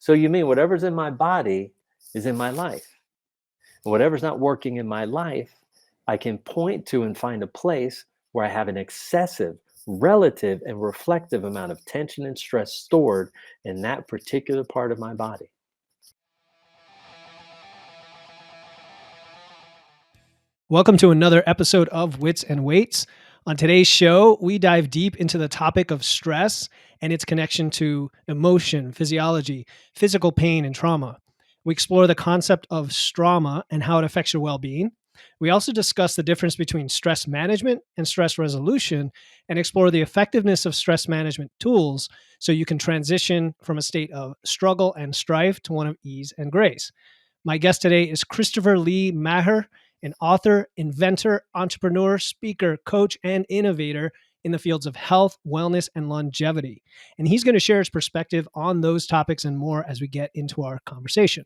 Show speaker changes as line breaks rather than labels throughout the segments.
So you mean whatever's in my body is in my life. And whatever's not working in my life, I can point to and find a place where I have an excessive, relative, and reflective amount of tension and stress stored in that particular part of my body.
Welcome to another episode of Wits and Weights. On today's show, we dive deep into the topic of stress and its connection to emotion, physiology, physical pain, and trauma. We explore the concept of Strauma and how it affects your well-being. We also discuss the difference between stress management and stress resolution and explore the effectiveness of stress management tools so you can transition from a state of struggle and strife to one of ease and grace. My guest today is Christopher Lee Maher, an author, inventor, entrepreneur, speaker, coach, and innovator in the fields of health, wellness, and longevity. And he's going to share his perspective on those topics and more as we get into our conversation.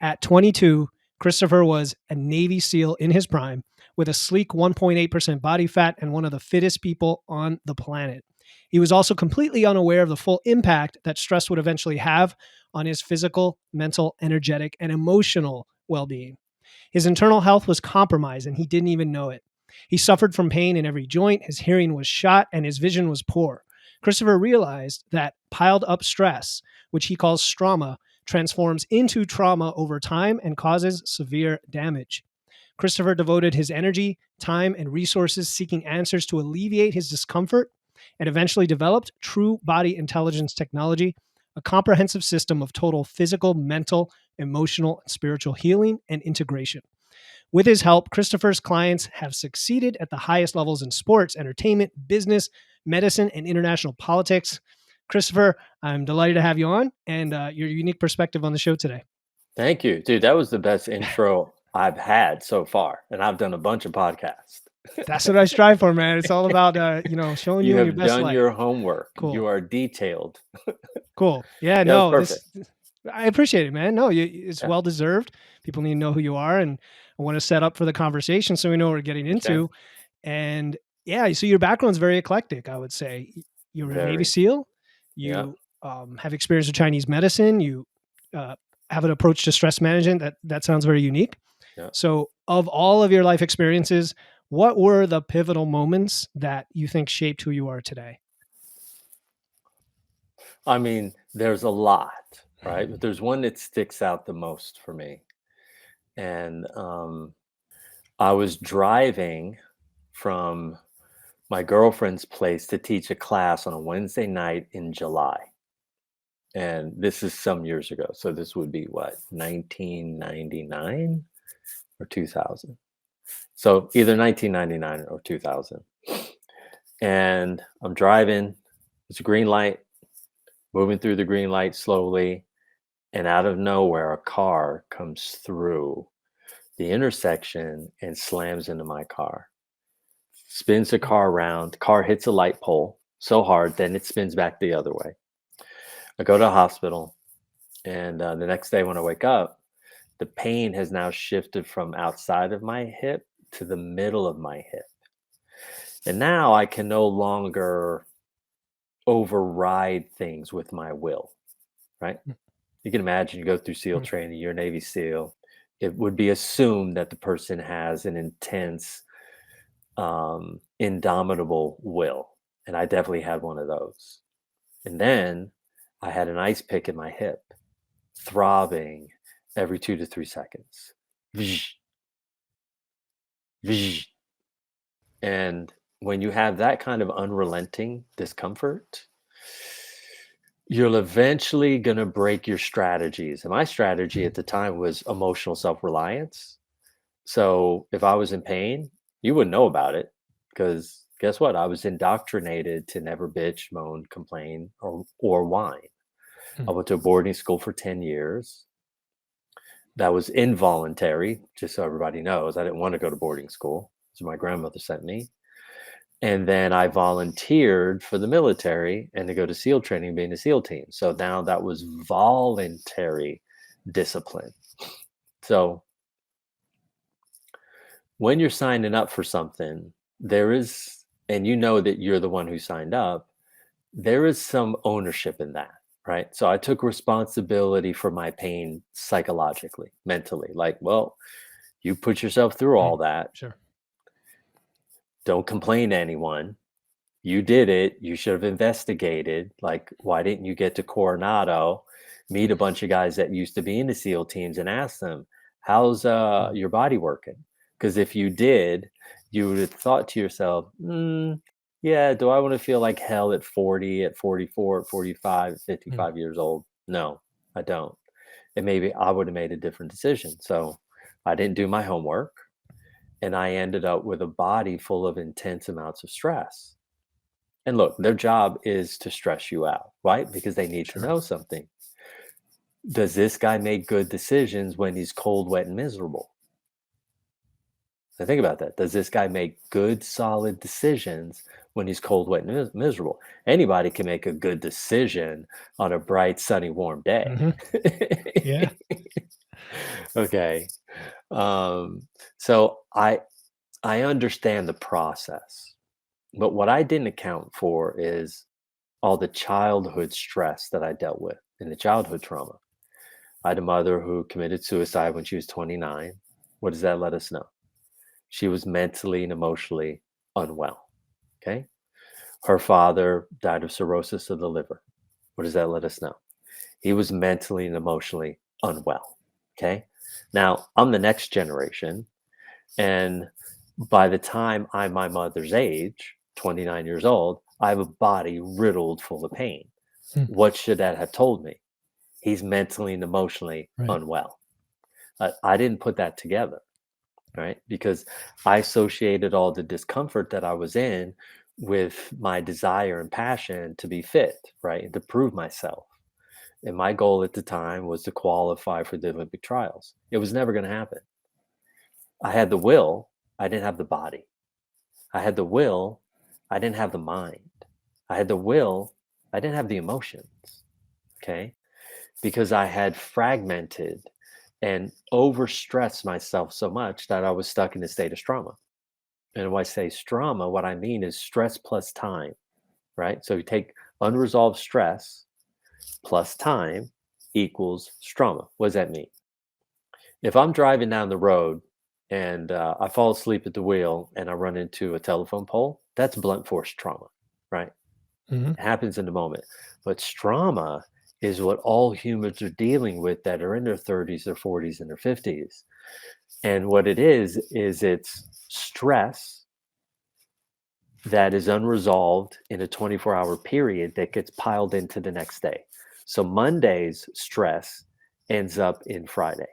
At 22, Christopher was a Navy SEAL in his prime with a sleek 1.8% body fat and one of the fittest people on the planet. He was also completely unaware of the full impact that stress would eventually have on his physical, mental, energetic, and emotional well-being. His internal health was compromised and he didn't even know it. He suffered from pain in every joint, his hearing was shot, and his vision was poor. Christopher realized that piled up stress, which he calls Strauma, transforms into trauma over time and causes severe damage. Christopher devoted his energy, time, and resources seeking answers to alleviate his discomfort and eventually developed True Body Intelligence technology, a comprehensive system of total physical, mental, emotional, and spiritual healing and integration. With his help, Christopher's clients have succeeded at the highest levels in sports, entertainment, business, medicine, and international politics. Christopher, I'm delighted to have you on and your unique perspective on the show today.
Thank you, dude. That was the best intro I've had so far, and I've done a bunch of podcasts.
That's what I strive for, man. It's all about, showing
You
you in your
have
best
done
light.
your homework.
Cool.
You are detailed.
Cool. Yeah,
That was
no,
perfect.
I appreciate it, man. No, it's
Yeah.
well deserved. People need to know who you are, and I want to set up for the conversation so we know what we're getting into.
Okay.
And yeah, so your background's very eclectic, I would say. You were a Navy
Very.
SEAL.
Yeah.
You have experience with Chinese medicine. You uh, have an approach to stress management that sounds very unique.
Yeah.
So, of all of your life experiences, what were the pivotal moments that you think shaped who you are today?
I mean, there's a lot, right? But there's one that sticks out the most for me. And I was driving from my girlfriend's place to teach a class on a Wednesday night in July. And this is some years ago. So this would be what, 1999 or 2000? So either 1999 or 2000. And I'm driving, it's a green light, moving through the green light slowly. And out of nowhere, a car comes through the intersection and slams into my car, spins the car around. Car hits a light pole so hard, then it spins back the other way. I go to the hospital, and the next day when I wake up, the pain has now shifted from outside of my hip to the middle of my hip. And now I can no longer override things with my will, right? You can imagine you go through SEAL
Mm.
training, you're a Navy SEAL. It would be assumed that the person has an intense, indomitable will. And I definitely had one of those. And then I had an ice pick in my hip, throbbing every 2 to 3 seconds. Vizh, vizh. And when you have that kind of unrelenting discomfort, you're eventually going to break your strategies. And my strategy at the time was emotional self-reliance. So if I was in pain, you wouldn't know about it because guess what? I was indoctrinated to never bitch, moan, complain, or whine. I went to a boarding school for 10 years. That was involuntary, just so everybody knows. I didn't want to go to boarding school. So my grandmother sent me. And then I volunteered for the military and to go to SEAL training, being a SEAL team. So now that was voluntary discipline. So when you're signing up for something, there is, and you know that you're the one who signed up, there is some ownership in that, right? So I took responsibility for my pain psychologically, mentally. Like, well, you put yourself through all
Mm,
that.
sure.
Don't complain to anyone. You did it. You should have investigated. Like, why didn't you get to Coronado, meet a bunch of guys that used to be in the SEAL teams and ask them, how's
Mm,
your body working? Because if you did, you would have thought to yourself, yeah, do I want to feel like hell at 40, at 44, at 45, at
mm,
55 years old? No, I don't. And maybe I would have made a different decision. So I didn't do my homework and I ended up with a body full of intense amounts of stress. And look, their job is to stress you out, right? Because they need to
sure.
know something. Does this guy make good decisions when he's cold, wet, and miserable? Now think about that. Does this guy make good, solid decisions when he's cold, wet, and miserable? Anybody can make a good decision on a bright, sunny, warm day.
Hmm. Yeah.
Okay. Um, so I understand the process, but what I didn't account for is all the childhood stress that I dealt with in the childhood trauma. I had a mother who committed suicide when she was 29. What does that let us know? She was mentally and emotionally unwell. Okay. Her father died of cirrhosis of the liver. What does that let us know? He was mentally and emotionally unwell. Okay. Now, I'm the next generation. And by the time I'm my mother's age, 29 years old, I have a body riddled full of pain.
Mm,
What should that have told me? He's mentally and emotionally
right.
unwell. I didn't put that together, right? Because I associated all the discomfort that I was in with my desire and passion to be fit, right? And to prove myself. And my goal at the time was to qualify for the Olympic trials. It was never going to happen. I had the will, I didn't have the body. I had the will, I didn't have the mind. I had the will, I didn't have the emotions. Okay. Because I had fragmented and overstressed myself so much that I was stuck in a state of trauma. And when I say trauma, what I mean is stress plus time, right? So you take unresolved stress plus time equals trauma. What does that mean? If I'm driving down the road and I fall asleep at the wheel and I run into a telephone pole, that's blunt force trauma, right?
Hmm.
It happens in the moment. But trauma is what all humans are dealing with that are in their 30s, their 40s, and their 50s. And what it is it's stress that is unresolved in a 24-hour period that gets piled into the next day. So Monday's stress ends up in Friday.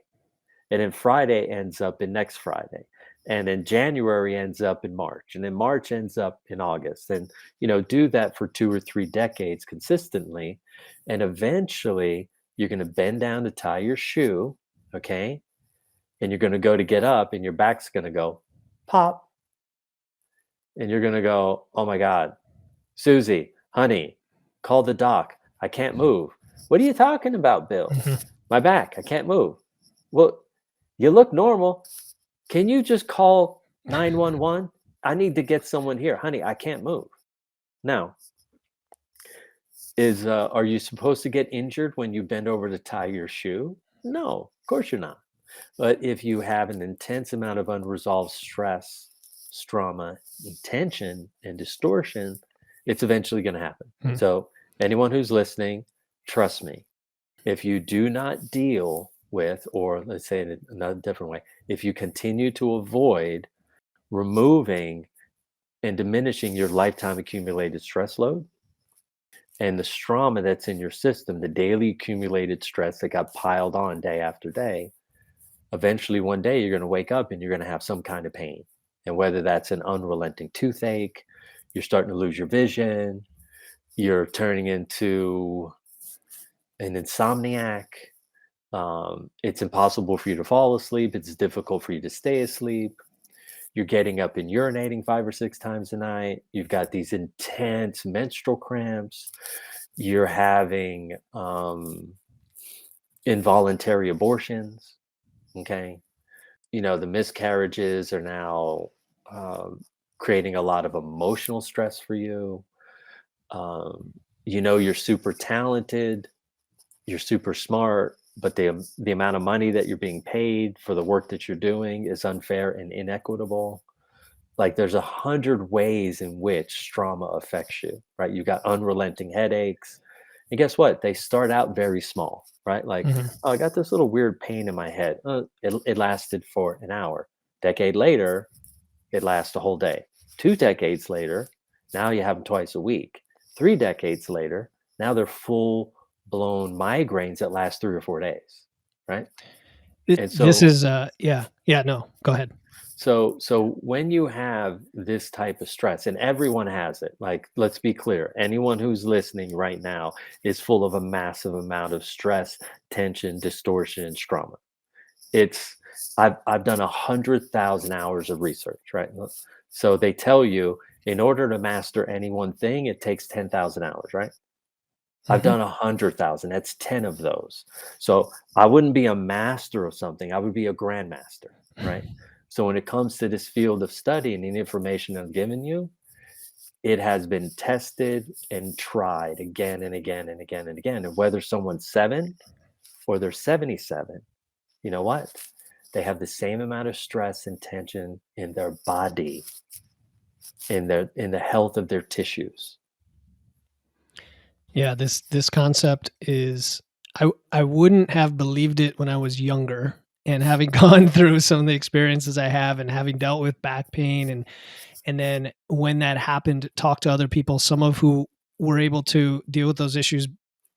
And then Friday ends up in next Friday. And then January ends up in March. And then March ends up in August. And, do that for 2 or 3 decades consistently. And eventually you're going to bend down to tie your shoe. Okay. And you're going to go to get up and your back's going to go pop. And you're going to go, oh my God, Susie, honey, call the doc. I can't move. What are you talking about, Bill?
Hmm.
My back. I can't move. Well, you look normal. Can you just call 911? I need to get someone here. Honey, I can't move. Now, are you supposed to get injured when you bend over to tie your shoe? No, of course you're not. But if you have an intense amount of unresolved stress, trauma, tension, and distortion, it's eventually going to happen.
Mm,
So, anyone who's listening, trust me, if you do not deal with, or let's say it in another different way, if you continue to avoid removing and diminishing your lifetime accumulated stress load and the trauma that's in your system, the daily accumulated stress that got piled on day after day, eventually one day you're going to wake up and you're going to have some kind of pain. And whether that's an unrelenting toothache, you're starting to lose your vision, you're turning into an insomniac. It's impossible for you to fall asleep. It's difficult for you to stay asleep. You're getting up and urinating 5 or 6 times a night. You've got these intense menstrual cramps. You're having involuntary abortions. Okay. The miscarriages are now creating a lot of emotional stress for you. Um, you're super talented. you're super smart, but the amount of money that you're being paid for the work that you're doing is unfair and inequitable. Like there's 100 ways in which Strauma affects you, right? You got unrelenting headaches. And guess what? They start out very small, right? Like,
Mhm.
oh, I got this little weird pain in my head. It lasted for an hour. Decade later, it lasts a whole day. 2 decades later, now you have them twice a week. 3 decades later, now they're full blown migraines that last 3 or 4 days, right? And
This
so
is yeah, yeah, no, go ahead.
so when you have this type of stress, and everyone has it, like let's be clear, anyone who's listening right now is full of a massive amount of stress, tension, distortion, and trauma. It's I've done 100,000 hours of research, right? So they tell you in order to master any one thing, it takes 10,000 hours, right? I've
Mhm.
done 100,000. That's 10 of those. So I wouldn't be a master of something. I would be a grandmaster, right? So when it comes to this field of study and the information I'm giving you, it has been tested and tried again and again and again and again. And whether someone's 7 or they're 77, you know what? They have the same amount of stress and tension in their body, in the health of their tissues.
Yeah, this concept is I wouldn't have believed it when I was younger, and having gone through some of the experiences I have and having dealt with back pain, and then when that happened, talk to other people, some of who were able to deal with those issues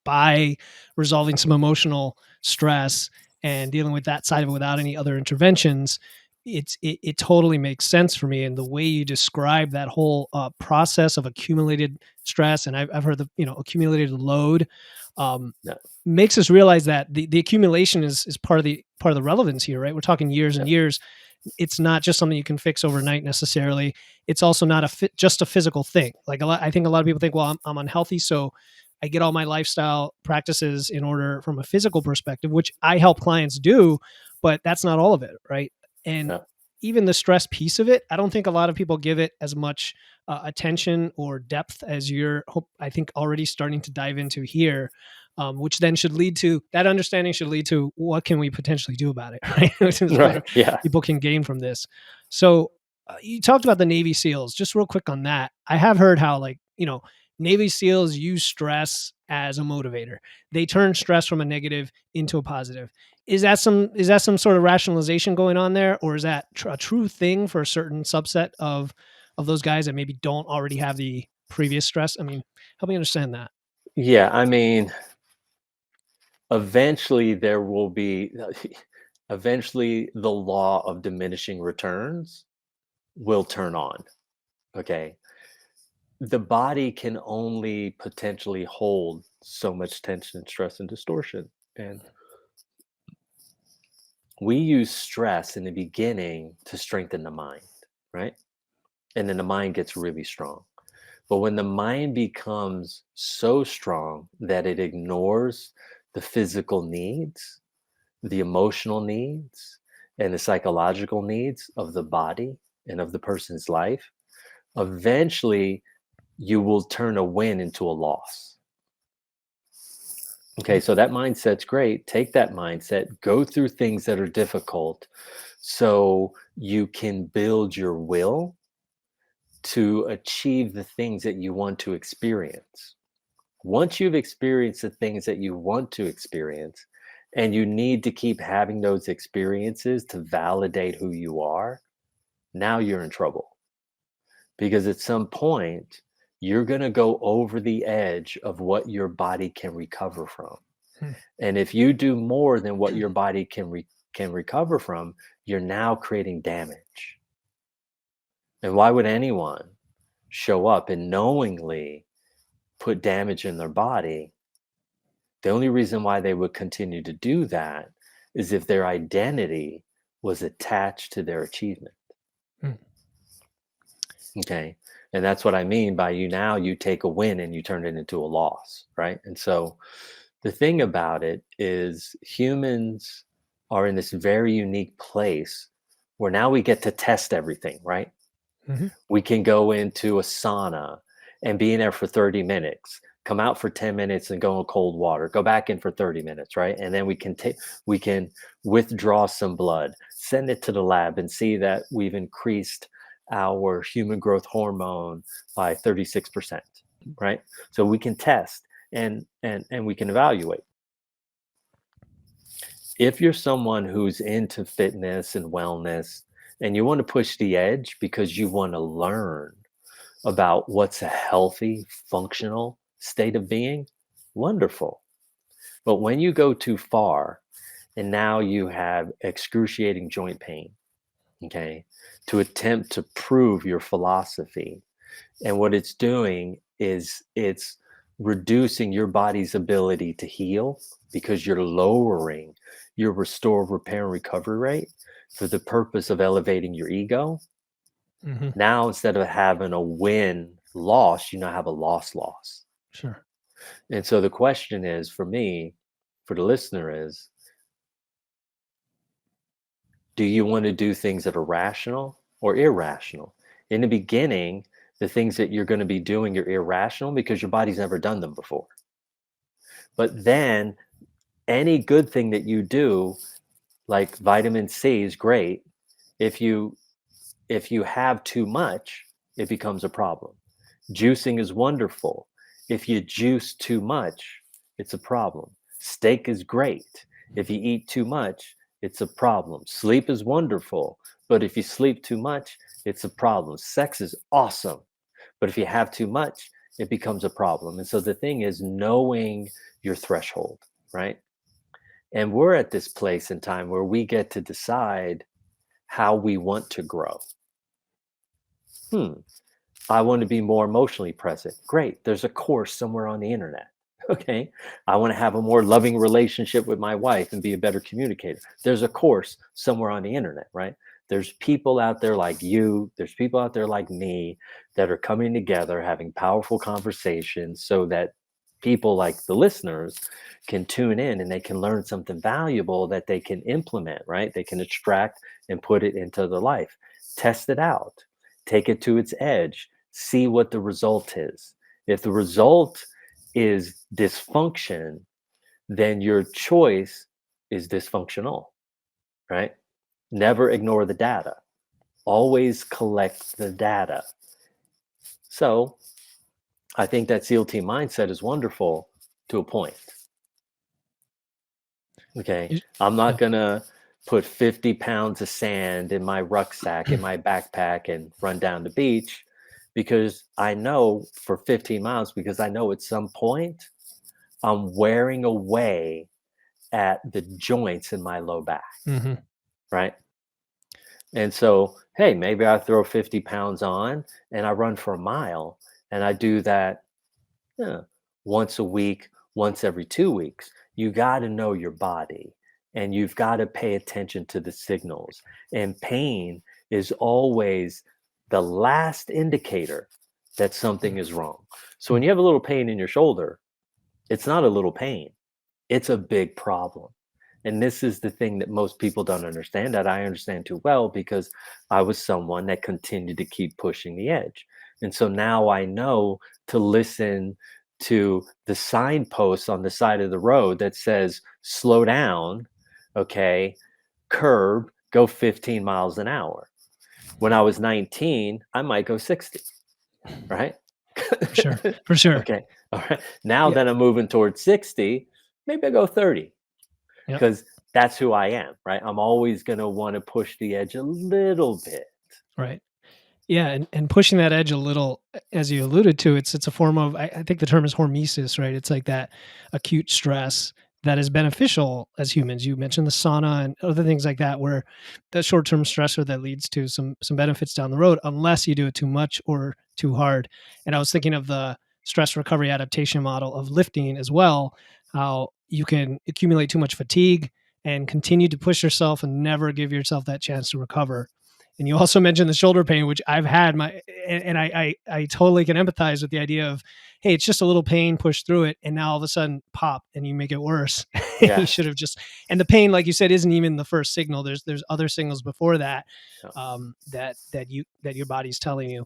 by resolving some emotional stress and dealing with that side of it without any other interventions. It totally makes sense for me, and the way you describe that whole process of accumulated stress, and I've heard the accumulated load, um,
No,
makes us realize that the accumulation is part of the relevance here, right? We're talking years and
no,
years. It's not just something you can fix overnight necessarily. It's also not just a physical thing. Like I think a lot of people think, well, I'm unhealthy, so I get all my lifestyle practices in order from a physical perspective, which I help clients do, but that's not all of it, right? And
no.
even the stress piece of it, I don't think a lot of people give it as much attention or depth as I think, already starting to dive into here, which then should lead to that understanding, should lead to what can we potentially do about it, right? Which is what
Right. Yeah.
people can gain from this. So you talked about the Navy SEALs. Just real quick on that, I have heard how, like, Navy SEALs use stress as a motivator. They turn stress from a negative into a positive. Is that some sort of rationalization going on there, or is that a true thing for a certain subset of those guys that maybe don't already have the previous stress? I mean, help me understand that.
Yeah. I mean, eventually there will be, eventually the law of diminishing returns will turn on. Okay. The body can only potentially hold so much tension, stress, and distortion. And we use stress in the beginning to strengthen the mind, right? And then the mind gets really strong. But when the mind becomes so strong that it ignores the physical needs, the emotional needs, and the psychological needs of the body and of the person's life, eventually you will turn a win into a loss. Okay, so that mindset's great. Take that mindset, go through things that are difficult so you can build your will to achieve the things that you want to experience. Once you've experienced the things that you want to experience, and you need to keep having those experiences to validate who you are, now you're in trouble. Because at some point, you're going to go over the edge of what your body can recover from.
Hmm.
And if you do more than what your body can recover from, you're now creating damage. And why would anyone show up and knowingly put damage in their body? The only reason why they would continue to do that is if their identity was attached to their achievement.
Hmm.
Okay. And that's what I mean by you take a win and you turn it into a loss. Right. And so the thing about it is humans are in this very unique place where now we get to test everything. Right.
Mhm.
We can go into a sauna and be in there for 30 minutes, come out for 10 minutes and go in cold water, go back in for 30 minutes, right? And then we can withdraw some blood, send it to the lab and see that we've increased our human growth hormone by 36%, right? So we can test and we can evaluate. If you're someone who's into fitness and wellness and you want to push the edge because you want to learn about what's a healthy, functional state of being, wonderful. But when you go too far and now you have excruciating joint pain, okay, to attempt to prove your philosophy, and what it's doing is it's reducing your body's ability to heal because you're lowering your restore, repair, and recovery rate for the purpose of elevating your ego.
Hmm.
Now, instead of having a win loss, you now have a loss.
Sure.
And so the question is for me, for the listener, is do you want to do things that are rational or irrational? In the beginning, the things that you're going to be doing are irrational because your body's never done them before. But then any good thing that you do, like vitamin C is great. If you have too much, it becomes a problem. Juicing is wonderful. If you juice too much, it's a problem. Steak is great. If you eat too much, it's a problem. Sleep is wonderful, but if you sleep too much, it's a problem. Sex is awesome, but if you have too much, it becomes a problem. And so the thing is knowing your threshold, right? And we're at this place in time where we get to decide how we want to grow. I want to be more emotionally present. Great. There's a course somewhere on the internet. Okay. I want to have a more loving relationship with my wife and be a better communicator. There's a course somewhere on the internet, right? There's people out there like you, there's people out there like me that are coming together, having powerful conversations so that people like the listeners can tune in and they can learn something valuable that they can implement, right? They can extract and put it into their life. Test it out, take it to its edge, see what the result is. If the result is dysfunction, then your choice is dysfunctional, right? Never ignore the data. Always collect the data. So I think that SEAL team mindset is wonderful to a point. Okay.
You-
I'm
Yeah.
not going to put 50 pounds of sand in my rucksack, in my backpack, and run down the beach because I know for 15 miles, because I know at some point I'm wearing away at the joints in my low back,
Hmm.
right? And so, hey, maybe I throw 50 pounds on and I run for a mile and I do that, yeah, once a week, once every 2 weeks. You got to know your body and you've got to pay attention to the signals. And pain is always the last indicator that something is wrong. So when you have a little pain in your shoulder, it's not a little pain, it's a big problem. And this is the thing that most people don't understand, that I understand too well because I was someone that continued to keep pushing the edge. And so now I know to listen to the signposts on the side of the road that says, slow down, okay, curb, go 15 miles an hour. When I was 19, I might go 60, right?
For sure. For sure.
Okay. All right. Now
Yeah.
that I'm moving towards 60, maybe I go 30
Yep.
because that's who I am, right? I'm always going to want to push the edge a little bit.
Right. Yeah, and pushing that edge a little, as you alluded to, it's a form of, I think the term is hormesis, right? It's like that acute stress that is beneficial as humans. You mentioned the sauna and other things like that, where that short-term stressor that leads to some benefits down the road, unless you do it too much or too hard. And I was thinking of the stress recovery adaptation model of lifting as well, how you can accumulate too much fatigue and continue to push yourself and never give yourself that chance to recover. And you also mentioned the shoulder pain, which I've had and I totally can empathize with the idea of, hey, it's just a little pain, push through it, and now all of a sudden pop, and you make it worse. You
Yes.
should have just, and the pain, like you said, isn't even the first signal. There's other signals before that,
Yeah.
that your body's telling you.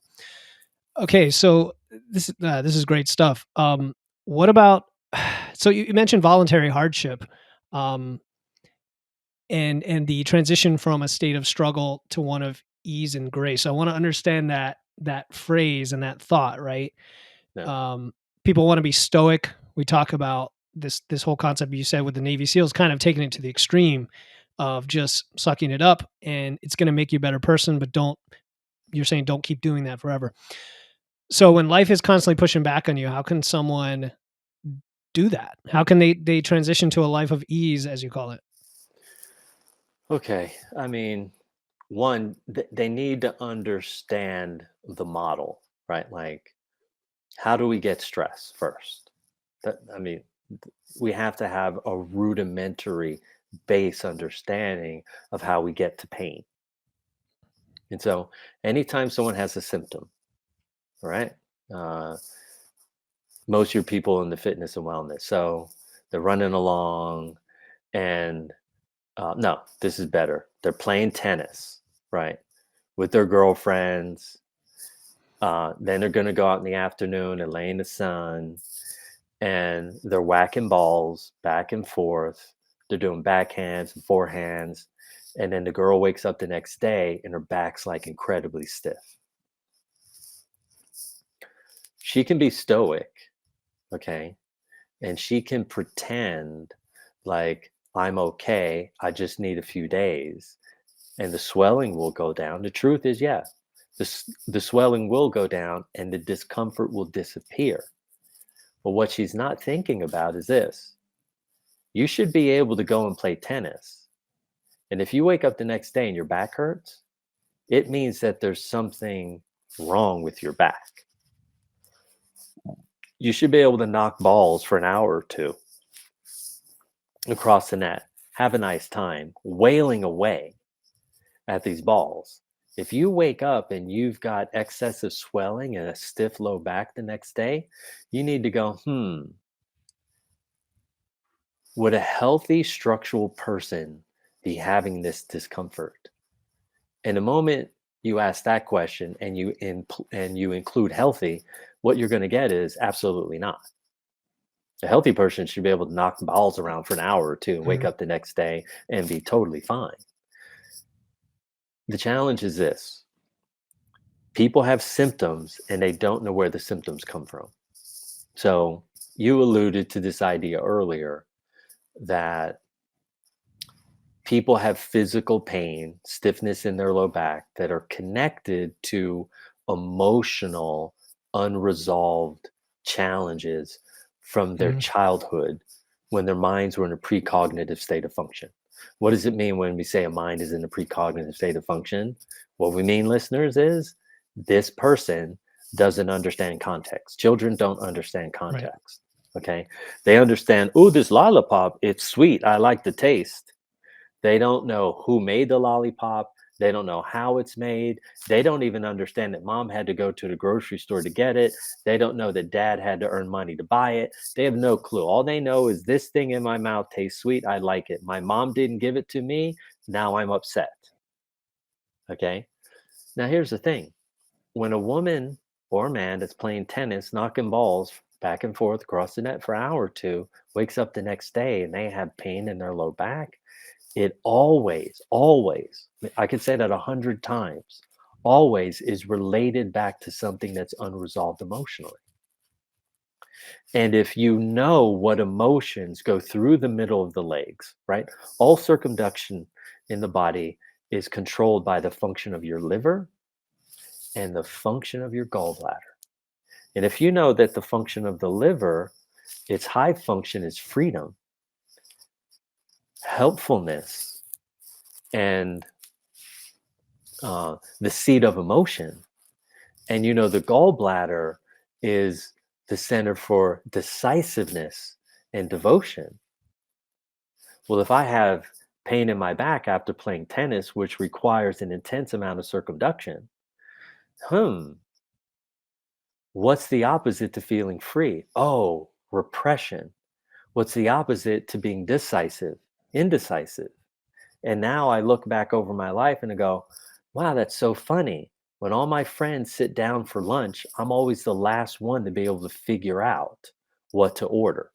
Okay, so this is great stuff. What about so you mentioned voluntary hardship, um, and the transition from a state of struggle to one of ease and grace. I wanna understand that phrase and that thought, right?
Yeah.
Um, People wanna be stoic. We talk about this whole concept you said with the Navy SEALs kind of taking it to the extreme of just sucking it up, and it's gonna make you a better person, but don't you're saying don't keep doing that forever. So when life is constantly pushing back on you, how can someone do that? How can they transition to a life of ease, as you call it?
Okay. I mean, one, they need to understand the model, right? Like, how do we get stress first? I mean, we have to have a rudimentary base understanding of how we get to pain. And so, anytime someone has a symptom, right? Uh, Most of your people in the fitness and wellness, so they're running along, and no, this is better. They're playing tennis, right, with their girlfriends. Then they're going to go out in the afternoon and lay in the sun, and they're whacking balls back and forth. They're doing backhands and forehands. And then the girl wakes up the next day and her back's like incredibly stiff. She can be stoic, okay? And she can pretend like, I'm okay. I just need a few days. And the swelling will go down. The truth is, yeah, the swelling will go down and the discomfort will disappear. But what she's not thinking about is this: you should be able to go and play tennis. And if you wake up the next day and your back hurts, it means that there's something wrong with your back. You should be able to knock balls for an hour or two across the net, have a nice time, wailing away at these balls. If you wake up and you've got excessive swelling and a stiff low back the next day, you need to go, would a healthy structural person be having this discomfort? And the moment you ask that question and you include healthy, what you're going to get is absolutely not. A healthy person should be able to knock balls around for an hour or two and wake
Mhm.
up the next day and be totally fine. The challenge is this: people have symptoms and they don't know where the symptoms come from. So, you alluded to this idea earlier that people have physical pain, stiffness in their low back that are connected to emotional, unresolved challenges from their
Mhm.
childhood when their minds were in a precognitive state of function. What does it mean when we say a mind is in a precognitive state of function? What we mean, listeners, is this person doesn't understand context. Children don't understand
Right.
context. Okay. They understand, oh, this lollipop, it's sweet. I like the taste. They don't know who made the lollipop. They don't know how it's made. They don't even understand that mom had to go to the grocery store to get it. They don't know that dad had to earn money to buy it. They have no clue. All they know is this thing in my mouth tastes sweet. I like it. My mom didn't give it to me. Now I'm upset. Okay. Now here's the thing: when a woman or a man that's playing tennis, knocking balls back and forth across the net for an hour or two, wakes up the next day and they have pain in their low back, it always, I could say that 100 times, always is related back to something that's unresolved emotionally. And if you know what emotions go through the middle of the legs, right? All circumduction in the body is controlled by the function of your liver and the function of your gallbladder. And if you know that the function of the liver, its high function is freedom, helpfulness, and the seat of emotion, and you know the gallbladder is the center for decisiveness and devotion. Well, if I have pain in my back after playing tennis, which requires an intense amount of circumduction, hmm, what's the opposite to feeling free? Oh, repression. What's the opposite to being decisive? Indecisive. And now I look back over my life and I go, wow, that's so funny. When all my friends sit down for lunch, I'm always the last one to be able to figure out what to order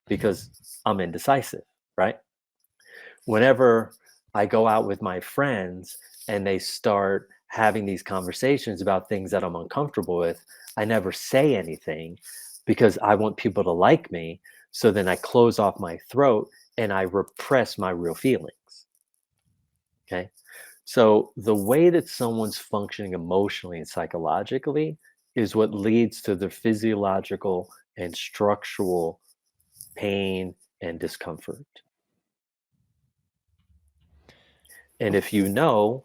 because I'm indecisive, right? Whenever I go out with my friends and they start having these conversations about things that I'm uncomfortable with, I never say anything because I want people to like me. So then I close off my throat and I repress my real feelings. Okay. So the way that someone's functioning emotionally and psychologically is what leads to the physiological and structural pain and discomfort. And if you know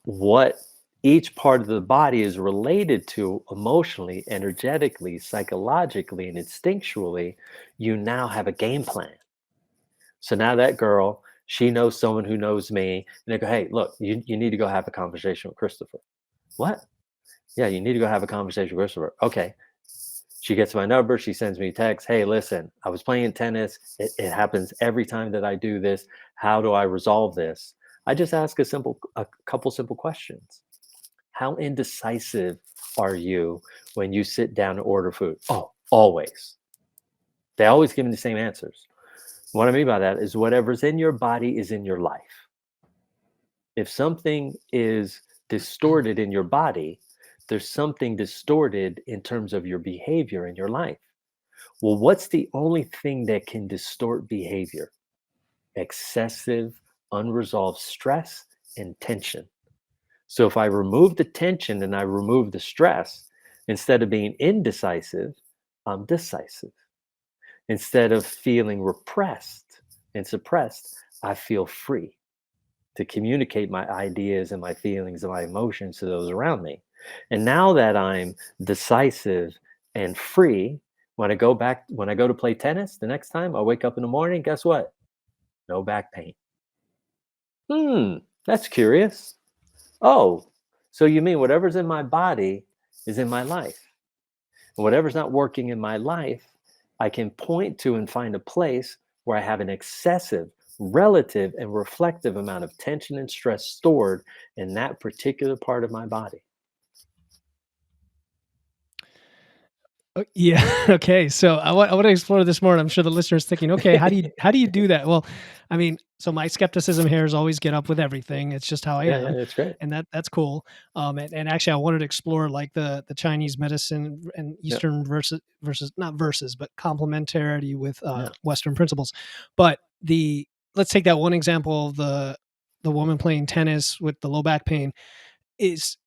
what each part of the body is related to emotionally, energetically, psychologically, and instinctually, you now have a game plan. So now that girl, she knows someone who knows me, and they go, hey, look, you need to go have a conversation with Christopher. What? Yeah, you need to go have a conversation with Christopher. Okay. She gets my number. She sends me a text. Hey, listen, I was playing tennis. It happens every time that I do this. How do I resolve this? I just ask a couple simple questions. How indecisive are you when you sit down to order food? Oh, always. They always give me the same answers. What I mean by that is whatever's in your body is in your life. If something is distorted in your body, there's something distorted in terms of your behavior in your life. Well, what's the only thing that can distort behavior? Excessive, unresolved stress and tension. So if I remove the tension and I remove the stress, instead of being indecisive, I'm decisive. Instead of feeling repressed and suppressed, I feel free to communicate my ideas and my feelings and my emotions to those around me. And now that I'm decisive and free, when I go to play tennis the next time, I wake up in the morning, guess what? No back pain. Hmm, that's curious. Oh, so you mean whatever's in my body is in my life? And whatever's not working in my life, I can point to and find a place where I have an excessive, relative, and reflective amount of tension and stress stored in that particular part of my body.
Yeah. Okay. So I want to explore this more, and I'm sure the listeners thinking, okay, how do you do that? Well, I mean, so my skepticism here is always get up with everything. It's just how I
Yeah, yeah,
am,
that's great.
and that's cool. And actually, I wanted to explore like the Chinese medicine and
Yeah,
Eastern versus not versus, but complementarity with
yeah,
Western principles. But the let's take that one example of the woman playing tennis with the low back pain is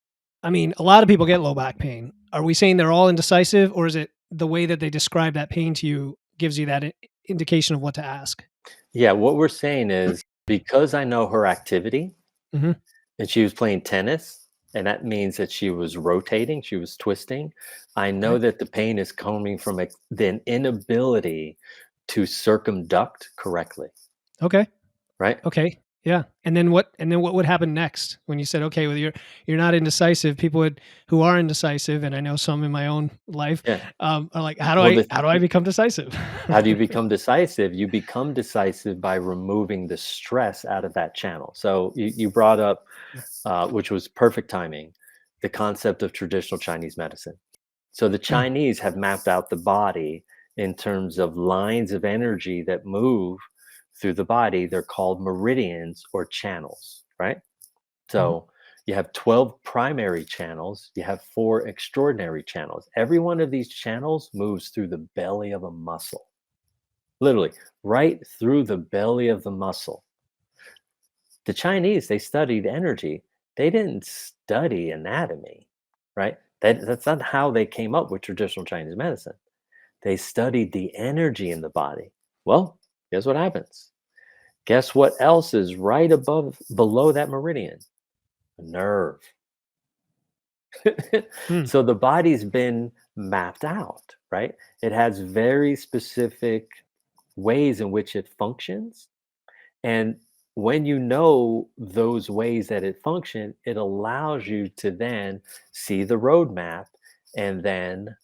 I mean, a lot of people get low back pain. Are we saying they're all indecisive, or is it the way that they describe that pain to you gives you that indication of what to ask?
yeah. What we're saying is because I know her activity,
Mhm.
and she was playing tennis, and that means that she was rotating, she was twisting. I know
Okay.
that the pain is coming from the inability to circumduct correctly,
Okay.
right?
Okay. Yeah. And then what would happen next when you said, okay, well, you're not indecisive. People who are indecisive, and I know some in my own life,
Yeah.
are like, how do
Well,
I how do I become decisive?
how do you become decisive? You become decisive by removing the stress out of that channel. So you brought up, which was perfect timing, the concept of traditional Chinese medicine. So the
Mm,
Chinese have mapped out the body in terms of lines of energy that move through the body. They're called meridians or channels, right?
mhm.
So you have 12 primary channels, you have four extraordinary channels. Every one of these channels moves through the belly of a muscle, literally right through the belly of the muscle. The Chinese, they studied energy. They didn't study anatomy, right? That's not how they came up with traditional Chinese medicine. They studied the energy in the body. Well, guess what happens? Guess what else is right below that meridian? A nerve.
Mm.
So the body's been mapped out, right? It has very specific ways in which it functions. And when you know those ways that it functions, it allows you to then see the roadmap and then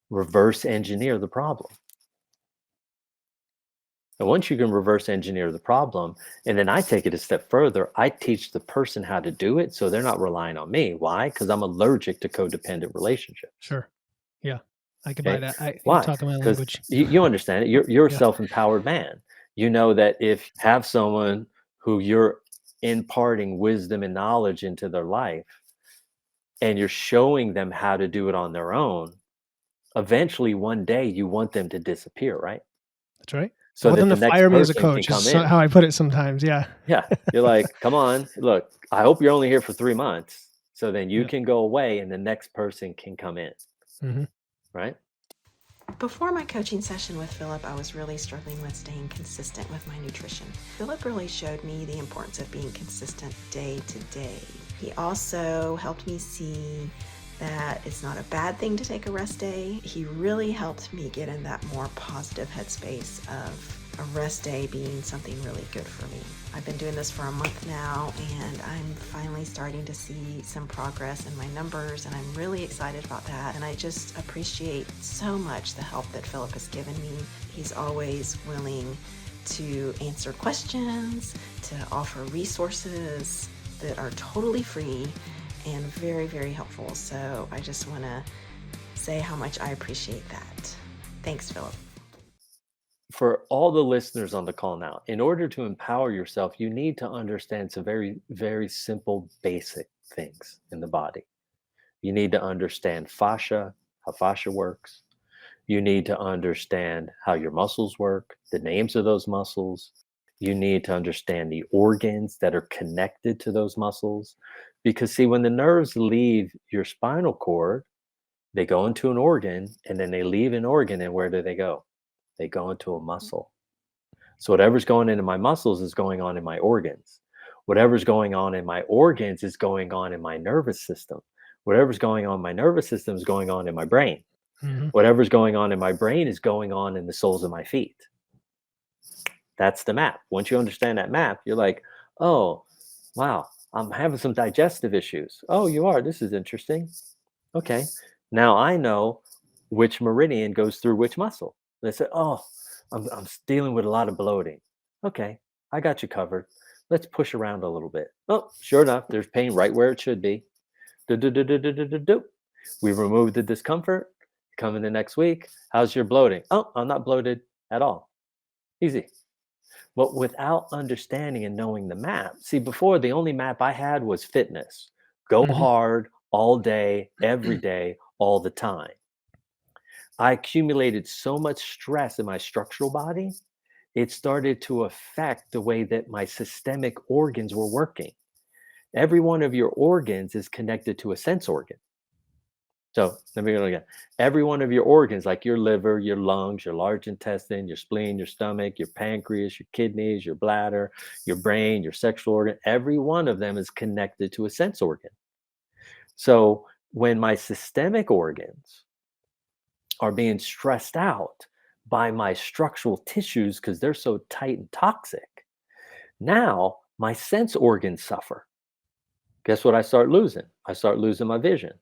reverse engineer the problem. And once you can reverse engineer the problem, and then I take it a step further, I teach the person how to do it so they're not relying on me. Why? Because I'm allergic to codependent relationships.
Sure. Yeah. I could buy
Okay.
that. You're
Why?
talking my
Because
language.
you understand it. You're a
Yeah,
self-empowered man. You know that if you have someone who you're imparting wisdom and knowledge into their life, and you're showing them how to do it on their own, eventually one day you want them to disappear, right?
that's right. I
So
want
that
them
the
to
next
fire me as a
person can
coach,
come
is
in.
how I put it sometimes. Yeah.
Yeah. You're like, come on, look, I hope you're only here for 3 months. So then you
Yeah.
can go away and the next person can come in,
Hmm.
right?
Before my coaching session with Philip, I was really struggling with staying consistent with my nutrition. Philip really showed me the importance of being consistent day to day. He also helped me see that it's not a bad thing to take a rest day. He really helped me get in that more positive headspace of a rest day being something really good for me. I've been doing this for a month now, and I'm finally starting to see some progress in my numbers, and I'm really excited about that. And I just appreciate so much the help that Philip has given me. He's always willing to answer questions, to offer resources that are totally free and very, very helpful. So I just want to say how much I appreciate that. Thanks, Philip.
For all the listeners on the call now, in order to empower yourself, you need to understand some very, very simple, basic things in the body. You need to understand fascia, how fascia works. You need to understand how your muscles work, the names of those muscles. You need to understand the organs that are connected to those muscles. Because, see, when the nerves leave your spinal cord, they go into an organ and then they leave an organ, and where do they go? They go into a muscle. So whatever's going into my muscles is going on in my organs. Whatever's going on in my organs is going on in my nervous system. Whatever's going on in my nervous system is going on in my brain.
Hmm.
Whatever's going on in my brain is going on in the soles of my feet. That's the map. Once you understand that map, you're like, oh, wow, I'm having some digestive issues. Oh, you are? This is interesting. Okay. Now I know which meridian goes through which muscle. They say, oh, I'm dealing with a lot of bloating. Okay, I got you covered. Let's push around a little bit. Oh, sure enough, there's pain right where it should be. Do, do, do, do, do, do, do, do. We remove the discomfort. Come in the next week. How's your bloating? Oh, I'm not bloated at all. Easy. But without understanding and knowing the map, see, before the only map I had was fitness. Go
Hmm.
hard all day, every day, all the time. I accumulated so much stress in my structural body, it started to affect the way that my systemic organs were working. Every one of your organs is connected to a sense organ. So let me go again. Every one of your organs, like your liver, your lungs, your large intestine, your spleen, your stomach, your pancreas, your kidneys, your bladder, your brain, your sexual organ, every one of them is connected to a sense organ. So when my systemic organs are being stressed out by my structural tissues because they're so tight and toxic, now my sense organs suffer. Guess what I start losing? I start losing my vision.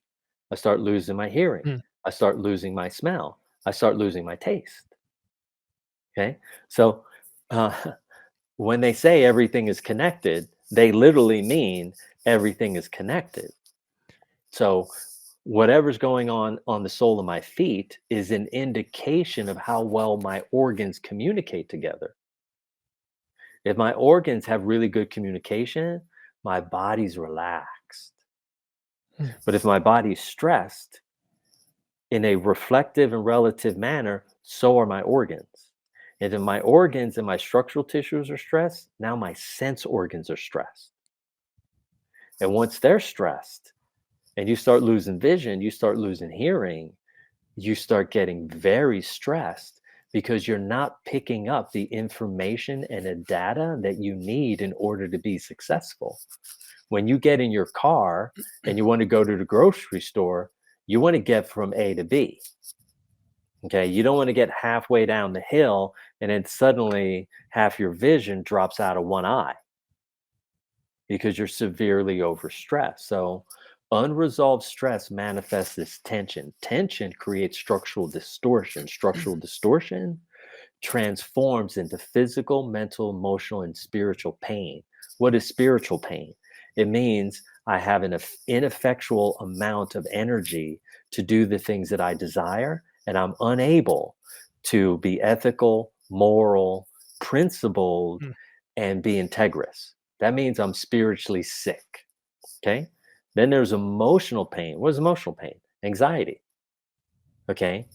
I start losing my hearing. I start losing my smell. I start losing my taste. Okay. So uh, when they say everything is connected, they literally mean everything is connected. So whatever's going on the sole of my feet is an indication of how well my organs communicate together. If my organs have really good communication, my body's relaxed.
Hmm.
But if my body's stressed in a reflective and relative manner, so are my organs. And if my organs and my structural tissues are stressed, now my sense organs are stressed. And once they're stressed and you start losing vision, you start losing hearing, you start getting very stressed because you're not picking up the information and the data that you need in order to be successful. When you get in your car and you want to go to the grocery store, you want to get from A to B. Okay. You don't want to get halfway down the hill and then suddenly half your vision drops out of one eye because you're severely overstressed. So, unresolved stress manifests as tension. Tension creates structural distortion. Structural distortion transforms into physical, mental, emotional, and spiritual pain. What is spiritual pain? It means I have an ineffectual amount of energy to do the things that I desire, and I'm unable to be ethical, moral, principled,
Mm.
and be integrous. That means I'm spiritually sick. Okay. Then there's emotional pain. What is emotional pain? Anxiety. Okay.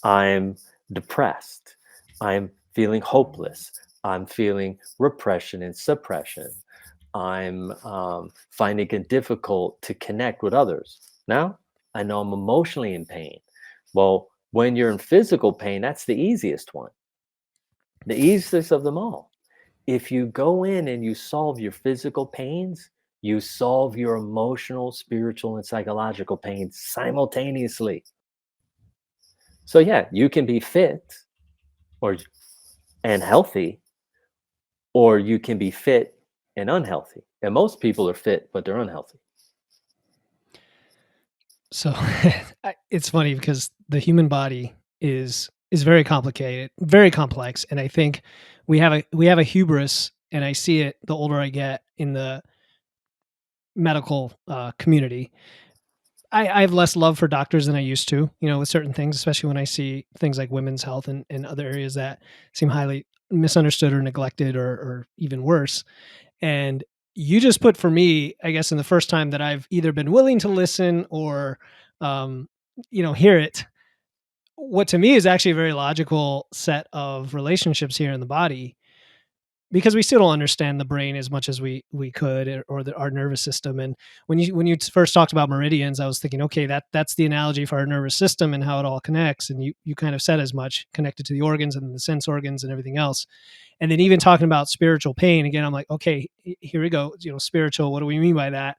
I'm depressed. I'm feeling hopeless. I'm feeling repression and suppression. I'm finding it difficult to connect with others. Now, I know I'm emotionally in pain. Well, when you're in physical pain, that's the easiest one, the easiest of them all. If you go in and you solve your physical pains, you solve your emotional, spiritual, and psychological pains simultaneously. So, yeah, you can be fit or and healthy, or you can be fit and unhealthy. And most people are fit, but they're unhealthy.
So it's funny because the human body is very complicated, very complex, and I think we have a hubris, and I see it the older I get in the medical community. I have less love for doctors than I used to, with certain things, especially when I see things like women's health and other areas that seem highly misunderstood or neglected or even worse. And you just put for me, I guess, in the first time that I've either been willing to listen or, um, hear it, what to me is actually a very logical set of relationships here in the body, because we still don't understand the brain as much as we could, or our nervous system. And when you first talked about meridians, I was thinking, okay, that's the analogy for our nervous system and how it all connects. And you kind of said as much, connected to the organs and the sense organs and everything else. And then even talking about spiritual pain again, I'm like, okay, here we go. Spiritual. What do we mean by that?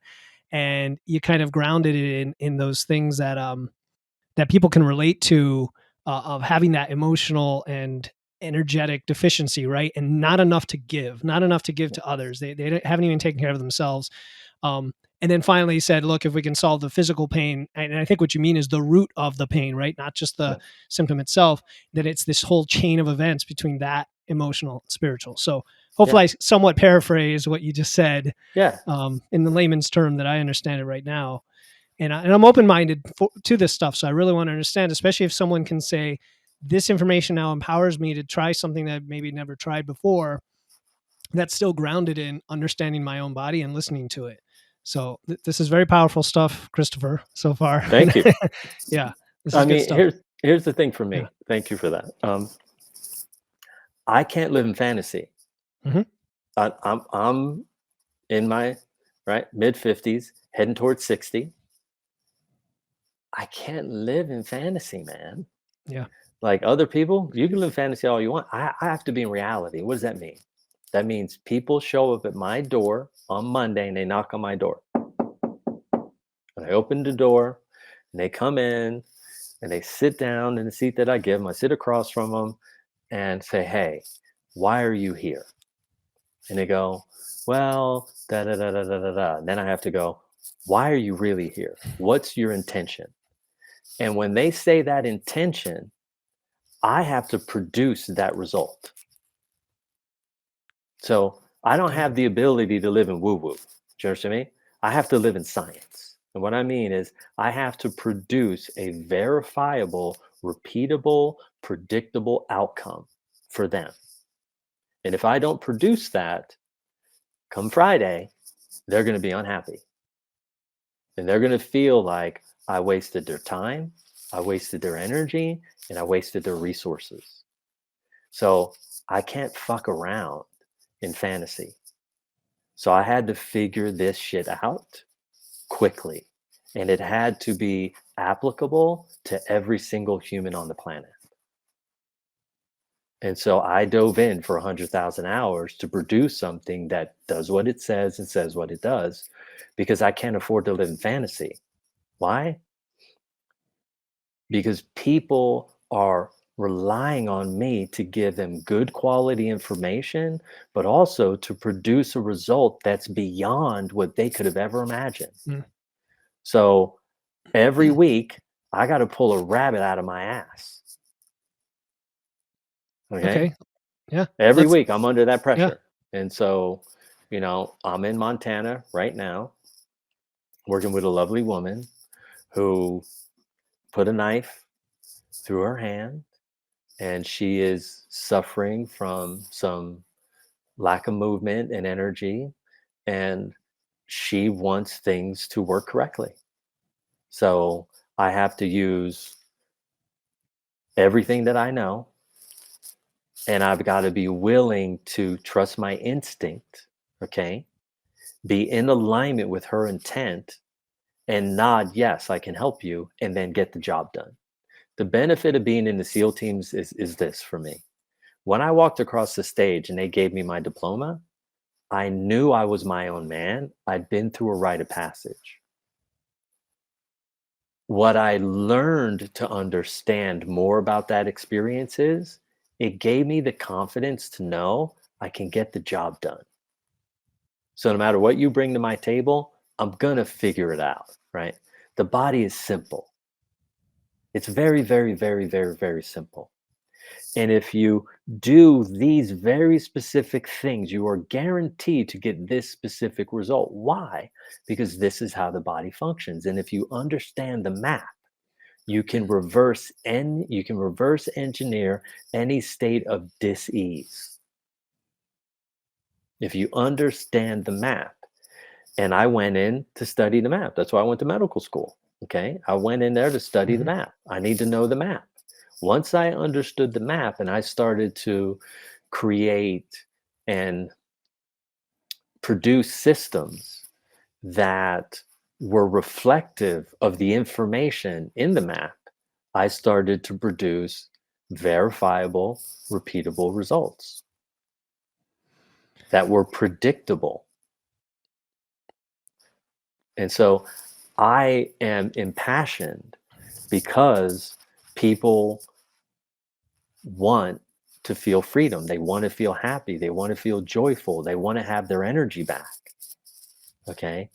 And you kind of grounded it in those things that people can relate to, of having that emotional and energetic deficiency, right? And not enough to give to others. They haven't even taken care of themselves. And then finally said, look, if we can solve the physical pain, and I think what you mean is the root of the pain, right? Not just the
Yes.
symptom itself, that it's this whole chain of events between that emotional and spiritual. So
Yeah.
hopefully I somewhat paraphrase what you just said,
Yeah.
in the layman's term that I understand it right now. And I'm open-minded to this stuff. So I really want to understand, especially if someone can say, this information now empowers me to try something that I've maybe never tried before, that's still grounded in understanding my own body and listening to it. So this is very powerful stuff, Christopher, so far.
Thank you.
Yeah, this
I
is good
mean,
stuff.
here's the thing for
Yeah.
me. Thank you for that. I can't live in fantasy.
Hmm.
I'm in my mid 50s, heading towards 60. I can't live in fantasy, man.
Yeah.
Like other people, you can live fantasy all you want. I have to be in reality. What does that mean? That means people show up at my door on Monday and they knock on my door. And I open the door and they come in and they sit down in the seat that I give them. I sit across from them and say, "Hey, why are you here?" And they go, "Well, da da da da da da da." And then I have to go, "Why are you really here? What's your intention?" And when they say that intention, I have to produce that result. So I don't
Yeah.
have the ability to live in woo woo. Do you understand me? I have to live in science. And what I mean is, I have to produce a verifiable, repeatable, predictable outcome for them. And if I don't produce that, come Friday, they're going to be unhappy. And they're going to feel like I wasted their time, I wasted their energy, and I wasted their resources. So I can't fuck around in fantasy. So I had to figure this shit out quickly. And it had to be applicable to every single human on the planet. And so I dove in for 100,000 hours to produce something that does what it says and says what it does, because I can't afford to live in fantasy. Why? Because people are relying on me to give them good quality information, but also to produce a result that's beyond what they could have ever imagined.
Mm.
So every week, I got to pull a rabbit out of my ass. Okay.
Okay. Yeah.
Every
Let's.
week, I'm under that
Yeah.
pressure. And so, I'm in Montana right now, working with a lovely woman who put a knife through her hand, and she is suffering from some lack of movement and energy, and she wants things to work correctly. So I have to use everything that I know, and I've got to be willing to trust my instinct, okay? Be in alignment with her intent and nod, yes, I can help you, and then get the job done. The benefit of being in the SEAL teams is this for me. When I walked across the stage and they gave me my diploma, I knew I was my own man. I'd been through a rite of passage. What I learned to understand more about that experience is it gave me the confidence to know I can get the job done. So no matter what you bring to my table, I'm going to figure it out, right? The body is simple. It's very, very, very, very, very simple. And if you do these very specific things, you are guaranteed to get this specific result. Why? Because this is how the body functions. And if you understand the map, you can reverse engineer any state of dis-ease. If you understand the map, and I went in to study the map. That's why I went to medical school. Okay. I went in there to study the map. I need to know the map. Once I understood the map and I started to create and produce systems that were reflective of the information in the map, I started to produce verifiable, repeatable results that were predictable. And so I am impassioned because people want to feel freedom. They want to feel happy. They want to feel joyful. They want to have their energy back. Okay.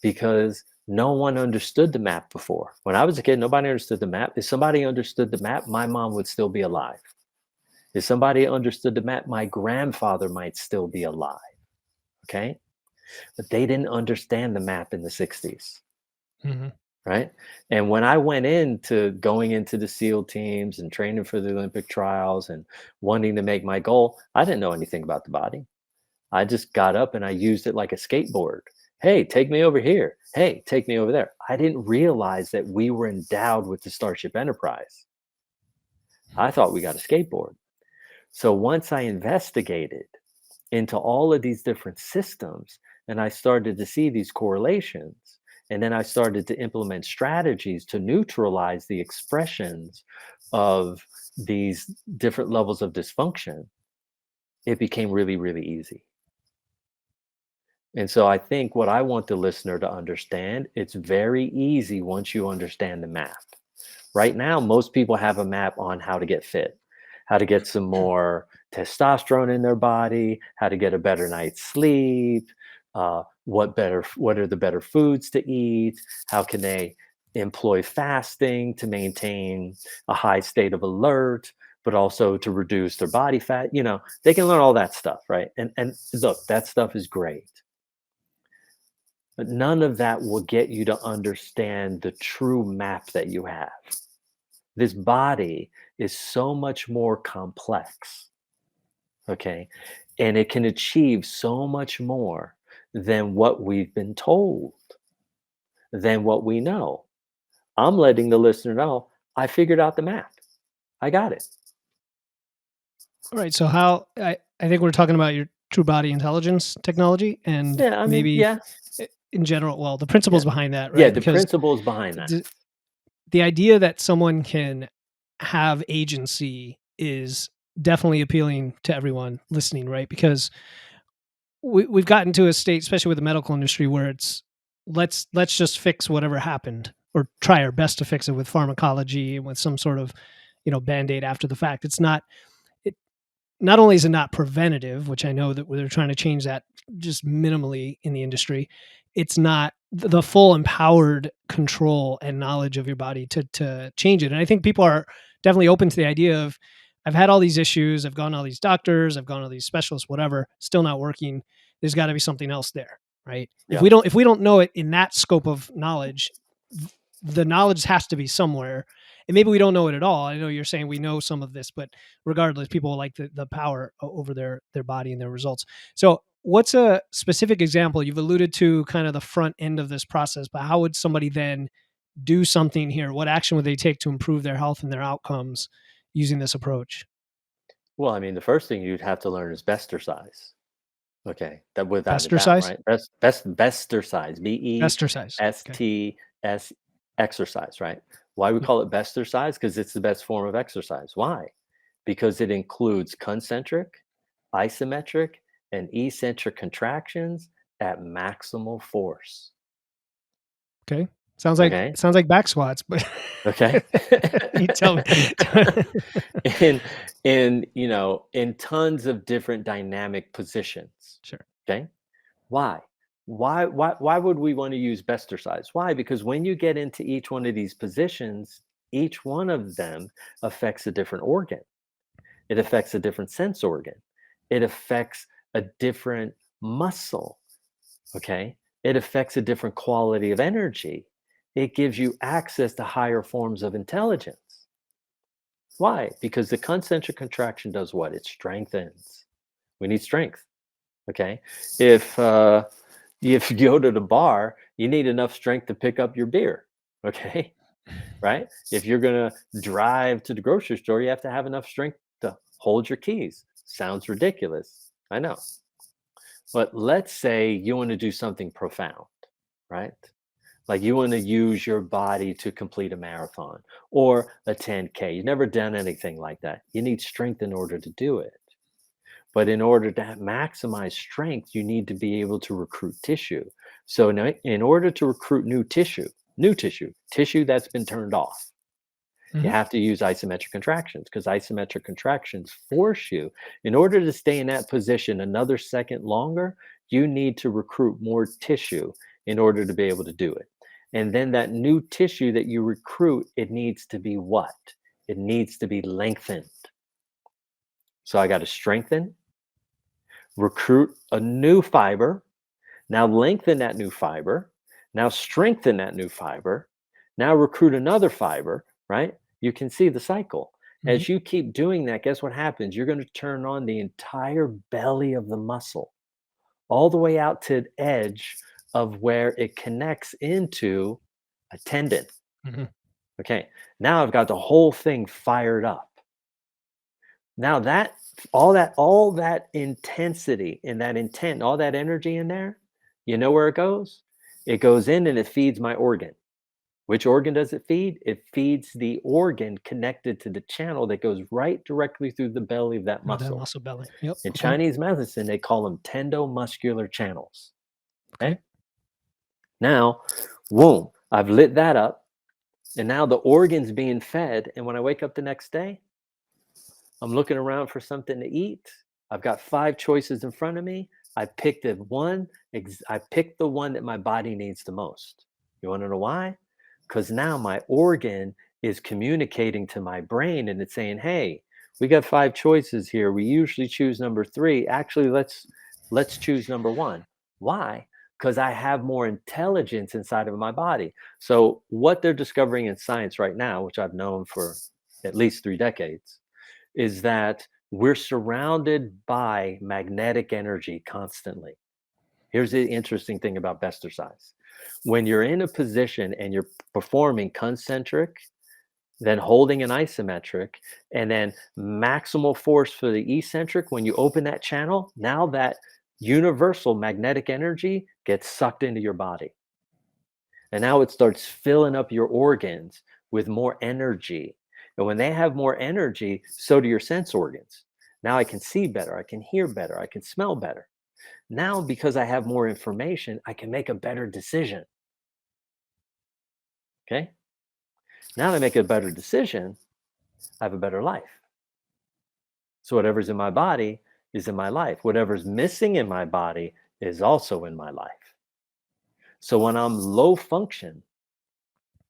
Because no one understood the map before. When I was a kid, nobody understood the map. If somebody understood the map, my mom would still be alive. If somebody understood the map, my grandfather might still be alive. Okay. But they didn't understand the map in the 60s.
Mm-hmm.
Right. And when I went into going into the SEAL teams and training for the Olympic trials and wanting to make my goal, I didn't know anything about the body. I just got up and I used it like a skateboard. Hey, take me over here. Hey, take me over there. I didn't realize that we were endowed with the Starship Enterprise. I thought we got a skateboard. So once I investigated into all of these different systems and I started to see these correlations, and then I started to implement strategies to neutralize the expressions of these different levels of dysfunction, it became really, really easy. And so I think what I want the listener to understand, it's very easy once you understand the map. Right now, most people have a map on how to get fit, how to get some more testosterone in their body, how to get a better night's sleep, what are the better foods to eat, how can they employ fasting to maintain a high state of alert, but also to reduce their body fat. They can learn all that stuff, right? And look, that stuff is great. But none of that will get you to understand the true map that you have. This body is so much more complex, okay? And it can achieve so much more than what we've been told, than what we know. I'm letting the listener know I figured out the map. I got it.
All right. So I think we're talking about your true body intelligence technology and
Yeah, I mean,
maybe
yeah.
in general, well, the principles behind that, right?
Yeah, the
Because
principles behind that.
the idea that someone can have agency is definitely appealing to everyone listening, right? Because we've gotten to a state, especially with the medical industry, where it's let's just fix whatever happened or try our best to fix it with pharmacology and with some sort of band-aid after the fact. It's not not only is it not preventative, which I know that they're trying to change that just minimally in the industry, it's not the full empowered control and knowledge of your body to change it. And I think people are definitely open to the idea of, I've had all these issues, I've gone to all these doctors, I've gone to all these specialists, whatever, still not working. There's got to be something else there, right?
Yeah.
If we don't know it in that scope of knowledge, the knowledge has to be somewhere. and maybe we don't know it at all. I know you're saying we know some of this, but regardless, people like the power over their body and their results. So what's a specific example? You've alluded to kind of the front end of this process, but how would somebody then do something here? What action would they take to improve their health and their outcomes using this approach?
Well, I mean, the first thing you'd have to learn is BESTercise. Okay, that without a doubt,
Exercise?
right? BESTercise,
Exercise. Okay.
BESTS exercise, right? Why we
Yep.
call it BESTercise? Because it's the best form of exercise. Why? Because it includes concentric, isometric, and eccentric contractions at maximal force.
Okay. Sounds
Okay.
like back squats, but
Okay.
you tell me.
in in tons of different dynamic positions.
Sure.
Okay. Why? Why would we want to use BESTercise? Why? Because when you get into each one of these positions, each one of them affects a different organ. It affects a different sense organ. It affects a different muscle. Okay. It affects a different quality of energy. It gives you access to higher forms of intelligence. Why? Because the concentric contraction does what? It strengthens. We need strength. Okay. If if you go to the bar, you need enough strength to pick up your beer. Okay. Right. If you're going to drive to the grocery store, you have to have enough strength to hold your keys. Sounds ridiculous. I know. But let's say you want to do something profound, right? Like you want to use your body to complete a marathon or a 10K. You've never done anything like that. You need strength in order to do it. But in order to maximize strength, you need to be able to recruit tissue. So in order to recruit new tissue that's been turned off, you
Mhm.
have to use isometric contractions because isometric contractions force you, in order to stay in that position another second longer, you need to recruit more tissue in order to be able to do it. And then that new tissue that you recruit, it needs to be what? It needs to be lengthened. So I got to strengthen, recruit a new fiber, now lengthen that new fiber, now strengthen that new fiber, now recruit another fiber, right? You can see the cycle.
Mhm.
As you keep doing that, guess what happens? You're going to turn on the entire belly of the muscle, all the way out to the edge of where it connects into a tendon.
Mhm.
Okay, now I've got the whole thing fired up. Now all that intensity and that intent, all that energy in there, you know where it goes? It goes in and it feeds my organ. Which organ does it feed? It feeds the organ connected to the channel that goes right directly through the belly of that
Through that
muscle.
muscle belly. Yep.
In
Okay.
Chinese medicine, they call them tendomuscular channels.
Okay.
Okay. Now, boom, I've lit that up, and now the organ's being fed. And when I wake up the next day, I'm looking around for something to eat. I've got 5 choices in front of me. I picked the one that my body needs the most. You wanna know why? Because now my organ is communicating to my brain and it's saying, "Hey, we got 5 choices here. We usually choose number 3. Actually, let's choose number 1." Why? Because I have more intelligence inside of my body. So what they're discovering in science right now, which I've known for at least 3 decades, is that we're surrounded by magnetic energy constantly. Here's the interesting thing about Bestercise. When you're in a position and you're performing concentric, then holding an isometric, and then maximal force for the eccentric, when you open that channel, now that universal magnetic energy gets sucked into your body. And now it starts filling up your organs with more energy. And when they have more energy, so do your sense organs. Now I can see better, I can hear better, I can smell better. Now, because I have more information, I can make a better decision. Okay. Now that I make a better decision, I have a better life. So whatever's in my body is in my life. Whatever's missing in my body is also in my life. So when I'm low function,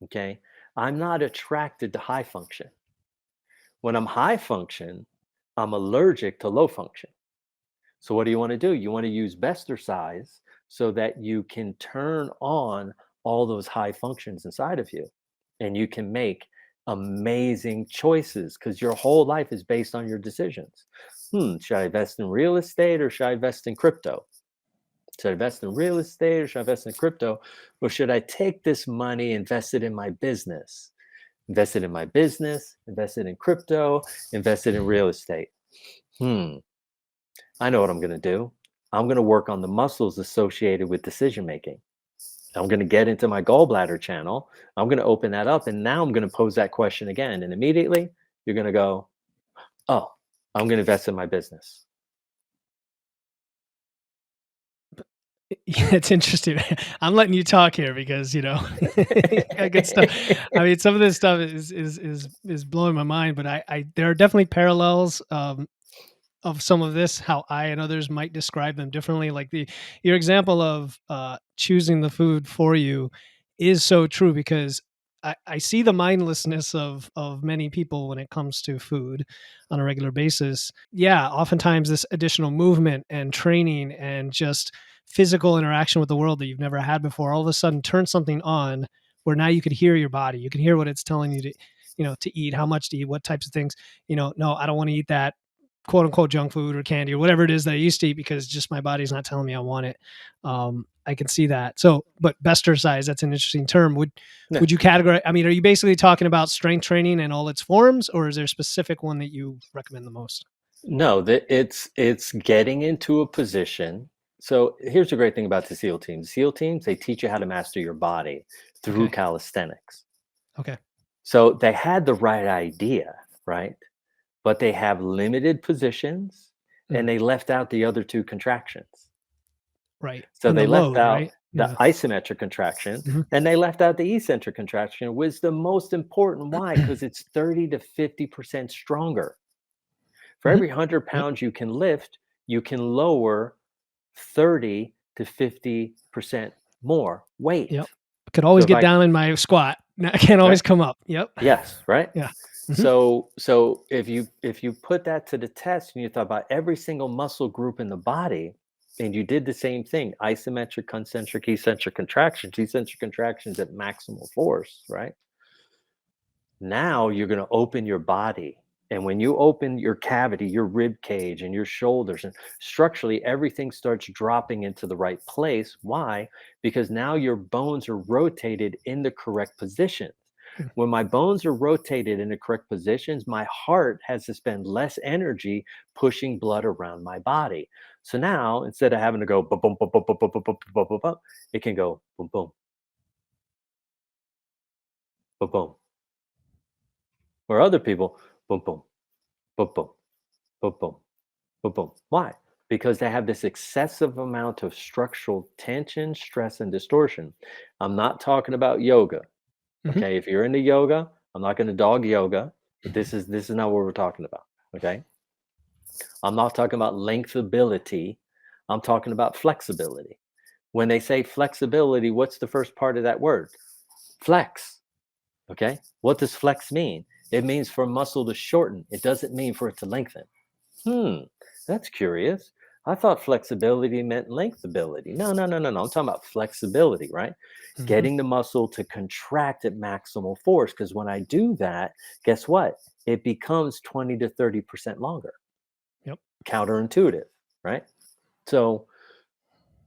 okay, I'm not attracted to high function. When I'm high function, I'm allergic to low function. So what do you want to do? You want to use BESTercise so that you can turn on all those high functions inside of you and you can make amazing choices because your whole life is based on your decisions. Should I invest in real estate or should I invest in crypto? Should I invest in real estate or should I invest in crypto? Or should I take this money, invest it in my business? Invest it in my business, invest it in crypto, invest it in real estate. Hmm, I know what I'm going to do. I'm going to work on the muscles associated with decision making. I'm going to get into my gallbladder channel. I'm going to open that up. And now I'm going to pose that question again. And immediately you're going to go, oh, I'm going to invest in my business.
Yeah, it's interesting. I'm letting you talk here because you got good stuff. I mean, some of this stuff is blowing my mind, but I there are definitely parallels of some of this, how I and others might describe them differently. Like your example of choosing the food for you is so true because I see the mindlessness of many people when it comes to food on a regular basis. Yeah, oftentimes this additional movement and training and just physical interaction with the world that you've never had before all of a sudden turns something on where now you could hear your body. You can hear what it's telling you to eat, how much to eat, what types of things. No, I don't want to eat that quote unquote junk food or candy or whatever it is that I used to eat because just my body's not telling me I want it. I can see that. So, but BESTercise, that's an interesting term.
Yeah.
Would you categorize? I mean, are you basically talking about strength training and all its forms, or is there a specific one that you recommend the most?
No, that it's getting into a position. So here's the great thing about the SEAL teams. SEAL teams, they teach you how to master your body through
Okay.
calisthenics.
Okay.
So they had the right idea, right? But they have limited positions and
Mm,
they left out the other two contractions.
right.
So
And the
they left
load,
out
right?
the
Yeah.
isometric contraction
Mhm.
and they left out the eccentric contraction, was the most important. Why? Because it's 30 to 50% stronger. For
Mhm.
every 100
Yep.
pounds you can lift, you can lower 30 to 50% more
Yep.
weight.
Could
So
always
if
get
I,
down in my squat. I can't always
right?
come up. Yep.
Yes, right?
Yeah. Mhm.
So if you put that to the test and you thought about every single muscle group in the body and you did the same thing, isometric, concentric, eccentric contractions at maximal force, right? Now you're going to open your body. And when you open your cavity, your rib cage and your shoulders, and structurally everything starts dropping into the right place. Why? Because now your bones are rotated in the correct positions.
Mm.
When my bones are rotated in the correct positions, my heart has to spend less energy pushing blood around my body. So now instead of having to go boom, boom, boom, boom, boom, boom, boom, boom, boom, boom, boom, it can go boom, boom, boom, boom. Or other people, boom, boom, boom, boom, boom, boom, boom, boom. Why? Because they have this excessive amount of structural tension, stress, and distortion. I'm not talking about yoga.
Mhm.
Okay. If you're into yoga, I'm not going to dog yoga, but this is not what we're talking about. Okay. I'm not talking about lengthability. I'm talking about flexibility. When they say flexibility, what's the first part of that word? Flex. Okay. What does flex mean? It means for a muscle to shorten. It doesn't mean for it to lengthen. Hmm, that's curious. I thought flexibility meant lengthability. No, no, no, no, no. I'm talking about flexibility, right?
Mhm.
Getting the muscle to contract at maximal force. Because when I do that, guess what? It becomes 20 to 30% longer.
Yep.
Counterintuitive, right? So,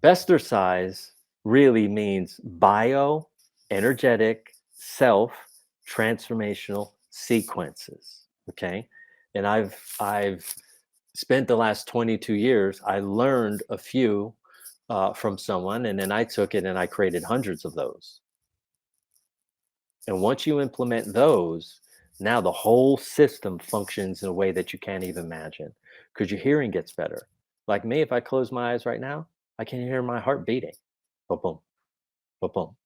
Bestercise really means bio, energetic, self transformational sequences. Okay. And I've spent the last 22 years, I learned a few from someone, and then I took it and I created hundreds of those. And once you implement those, now the whole system functions in a way that you can't even imagine because your hearing gets better. Like me, if I close my eyes right now, I can hear my heart beating. Boom, boom, boom, boom.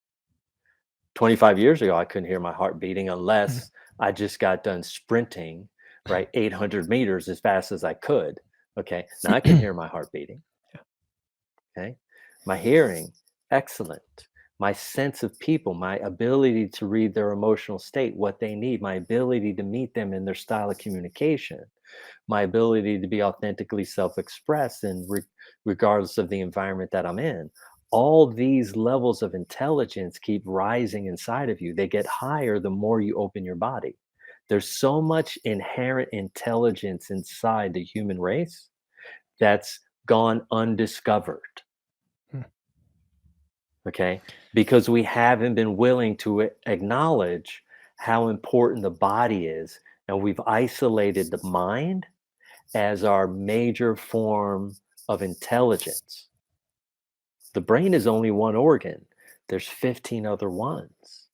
25 years ago, I couldn't hear my heart beating
Mhm.
unless I just got done sprinting, right? 800 meters as fast as I could. Okay. Now I can hear my heart beating. Okay. My hearing, excellent. My sense of people, my ability to read their emotional state, what they need, my ability to meet them in their style of communication, my ability to be authentically self expressed and regardless of the environment that I'm in. All these levels of intelligence keep rising inside of you. They get higher the more you open your body. There's so much inherent intelligence inside the human race that's gone undiscovered.
Hmm.
Okay, because we haven't been willing to acknowledge how important the body is, and we've isolated the mind as our major form of intelligence. The brain is only one organ. There's 15 other ones.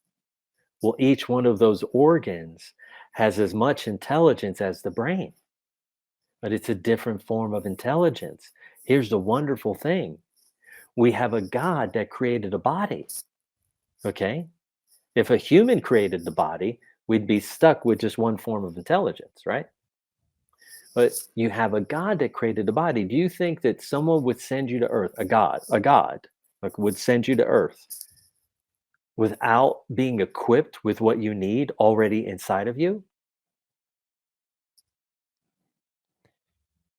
Well, each one of those organs has as much intelligence as the brain, but it's a different form of intelligence. Here's the wonderful thing. We have a God that created a body. Okay? If a human created the body, we'd be stuck with just one form of intelligence, right? But you have a God that created the body. Do you think that someone would send you to earth, a God, like would send you to earth without being equipped with what you need already inside of you?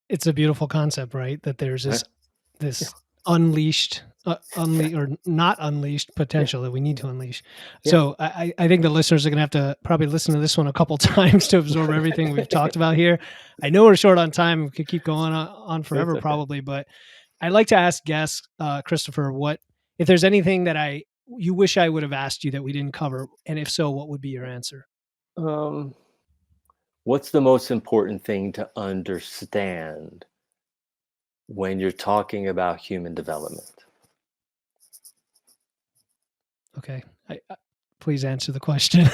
It's a beautiful concept, right? That there's
Right?
this unleashed, or not unleashed
Yeah.
potential that we need to unleash.
Yeah.
So I think the listeners are going to have to probably listen to this one a couple times to absorb everything we've talked about here. I know we're short on time. We could keep going on
It's
forever
okay.
probably, but I like to ask guests, Christopher, what if there's anything that you wish I would have asked you that we didn't cover, and if so, what would be your answer?
Um, what's the most important thing to understand when you're talking about human development?
Okay, please answer the question.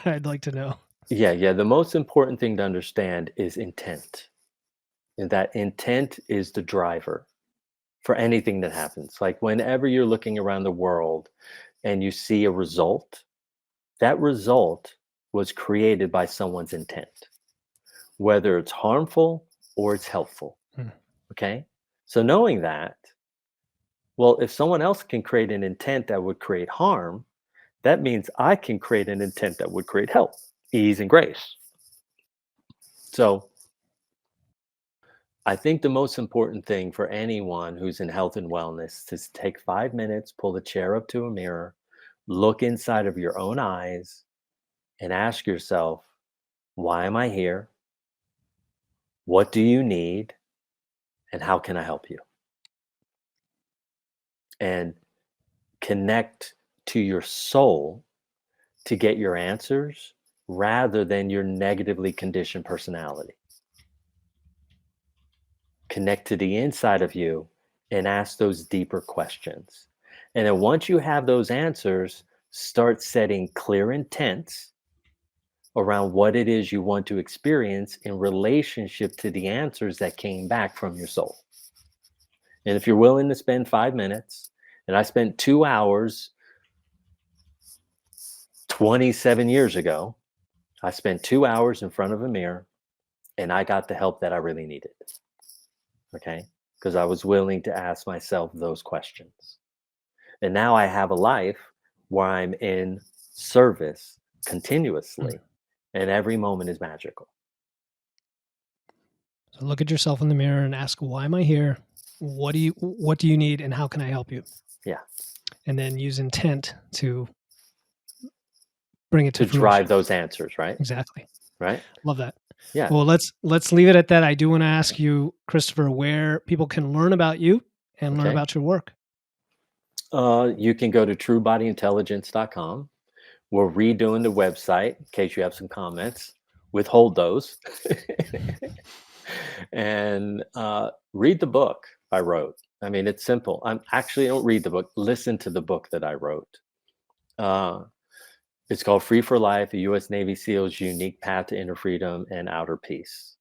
I'd like to know.
Yeah. The most important thing to understand is intent. And that intent is the driver for anything that happens. Like whenever you're looking around the world and you see a result, that result was created by someone's intent, whether it's harmful or it's helpful.
Hmm.
Okay. So knowing that, well, if someone else can create an intent that would create harm, that means I can create an intent that would create help, ease, and grace. So I think the most important thing for anyone who's in health and wellness is to take 5 minutes, pull the chair up to a mirror, look inside of your own eyes, and ask yourself, why am I here? What do you need? And how can I help you? And connect to your soul to get your answers rather than your negatively conditioned personality. Connect to the inside of you and ask those deeper questions. And then once you have those answers, start setting clear intents around what it is you want to experience in relationship to the answers that came back from your soul. And if you're willing to spend 5 minutes, and I spent 2 hours 27 years ago, I spent 2 hours in front of a mirror and I got the help that I really needed. Okay. Because I was willing to ask myself those questions. And now I have a life where I'm in service continuously, and every moment is magical.
So look at yourself in the mirror and ask, why am I here? What do you need, and how can I help you?
Yeah.
And then use intent to bring it to
To drive those answers, right?
Exactly.
Right?
Love that.
Yeah.
Well, let's leave it at that. I do want to ask you, Christopher, where people can learn about you and learn
Okay.
about your work.
You can go to truebodyintelligence.com. We're redoing the website in case you have some comments. Withhold those. And read the book I wrote. I mean, it's simple. Don't read the book. Listen to the book that I wrote. It's called Free for Life, a U.S. Navy SEAL's Unique Path to Inner Freedom and Outer Peace.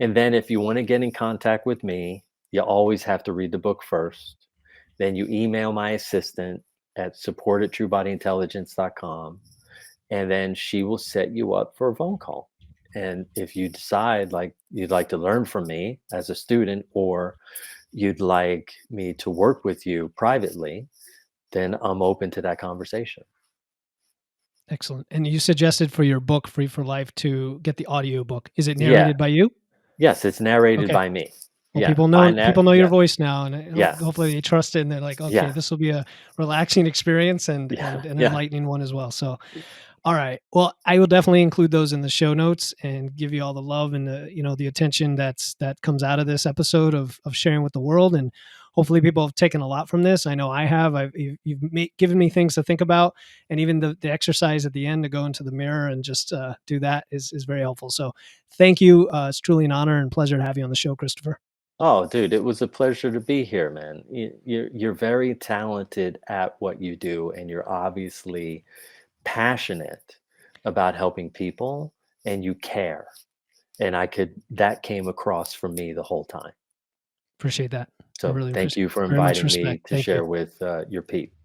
And then if you want to get in contact with me, you always have to read the book first. Then you email my assistant at support@truebodyintelligence.com. And then she will set you up for a phone call. And if you decide like you'd like to learn from me as a student, or you'd like me to work with you privately, then I'm open to that conversation.
Excellent. And you suggested for your book, Free for Life, to get the audio book. Is it narrated by you?
Yes, it's narrated
Okay.
by me.
Well,
Yeah.
people know your voice now, and
Yeah.
hopefully they trust it, and they're like, okay,
Yeah.
this will be a relaxing experience and
Yeah.
an
Yeah.
enlightening one as well. So All right. Well, I will definitely include those in the show notes and give you all the love and the attention that comes out of this episode of sharing with the world. And hopefully people have taken a lot from this. I know I have. You've given me things to think about, and even the exercise at the end to go into the mirror and just do that is very helpful. So thank you. It's truly an honor and pleasure to have you on the show, Christopher.
Oh, dude, it was a pleasure to be here, man. You're very talented at what you do, and you're obviously passionate about helping people, and you care. And that came across from me the whole time.
Appreciate that. I
So
really
thank
appreciate
you for
very much
inviting me
respect.
to
Thank you.
share with your peeps.